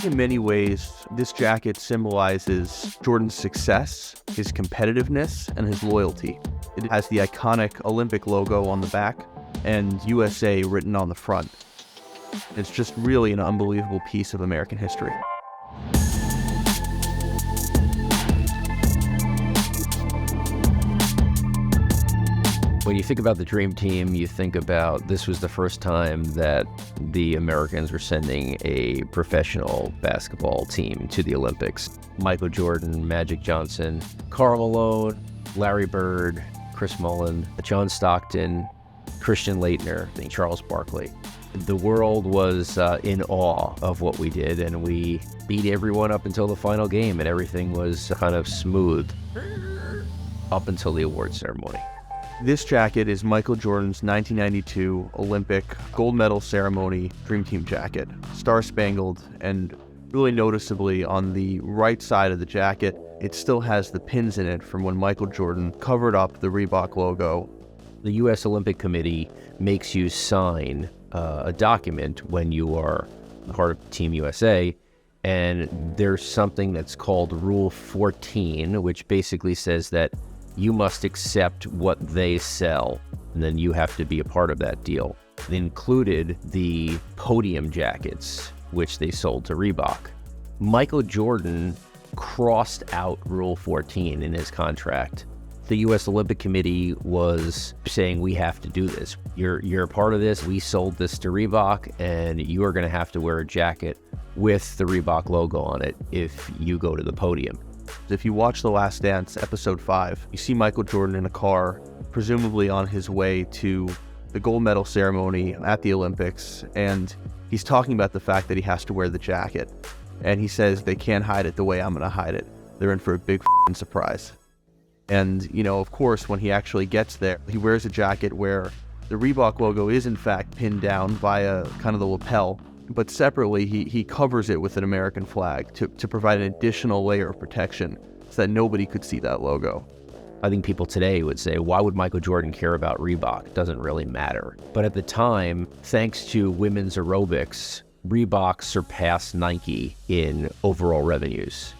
think in many ways, this jacket symbolizes Jordan's success, his competitiveness, and his loyalty. It has the iconic Olympic logo on the back and USA written on the front. It's just really an unbelievable piece of American history. When you think about the Dream Team, you think about this was the first time that the Americans were sending a professional basketball team to the Olympics. Michael Jordan, Magic Johnson, Karl Malone, Larry Bird, Chris Mullin, John Stockton, Christian Laettner, and Charles Barkley. The world was in awe of what we did, and we beat everyone up until the final game, and everything was kind of smooth up until the award ceremony. This jacket is Michael Jordan's 1992 Olympic gold medal ceremony Dream Team jacket, star-spangled, and really noticeably on the right side of the jacket, it still has the pins in it from when Michael Jordan covered up the Reebok logo. The U.S. Olympic Committee makes you sign a document when you are part of Team USA, and there's something that's called Rule 14, which basically says that you must accept what they sell, and then you have to be a part of that deal. They included the podium jackets, which they sold to Reebok. Michael Jordan crossed out Rule 14 in his contract. The U.S. Olympic Committee was saying, we have to do this. You're a part of this. We sold this to Reebok, and you are going to have to wear a jacket with the Reebok logo on it if you go to the podium. If you watch The Last Dance, episode 5, you see Michael Jordan in a car, presumably on his way to the gold medal ceremony at the Olympics, and he's talking about the fact that he has to wear the jacket. And he says they can't hide it the way I'm going to hide it. They're in for a big surprise. And, you know, of course, when he actually gets there, he wears a jacket where the Reebok logo is in fact pinned down via kind of the lapel, but separately he covers it with an American flag to provide an additional layer of protection so that nobody could see that logo. I think people today would say, why would Michael Jordan care about Reebok? It doesn't really matter. But at the time, thanks to women's aerobics, Reebok surpassed Nike in overall revenues.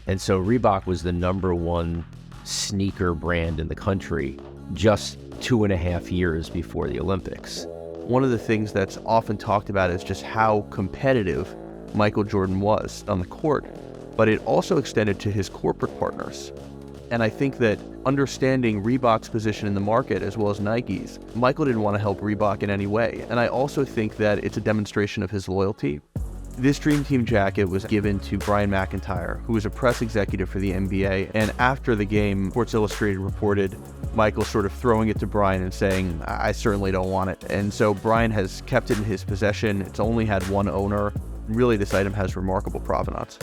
And so Reebok was the #1 sneaker brand in the country just 2.5 years before the Olympics. One of the things that's often talked about is just how competitive Michael Jordan was on the court, but it also extended to his corporate partners. And I think that understanding Reebok's position in the market as well as Nike's, Michael didn't want to help Reebok in any way. And I also think that it's a demonstration of his loyalty. This Dream Team jacket was given to Brian McIntyre, who was a press executive for the NBA. And after the game, Sports Illustrated reported Michael sort of throwing it to Brian and saying, I certainly don't want it. And so Brian has kept it in his possession. It's only had one owner. Really, this item has remarkable provenance.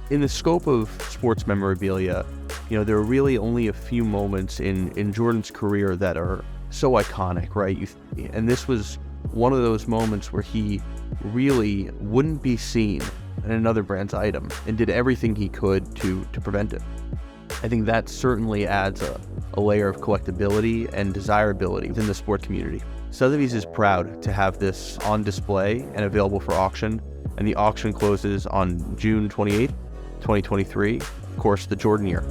In the scope of sports memorabilia, you know, there are really only a few moments in Jordan's career that are so iconic, right? And this was one of those moments where he really wouldn't be seen in another brand's item and did everything he could to prevent it. I think that certainly adds a layer of collectability and desirability within the sport community. Sotheby's is proud to have this on display and available for auction, and the auction closes on June 28th, 2023, of course, the Jordan year.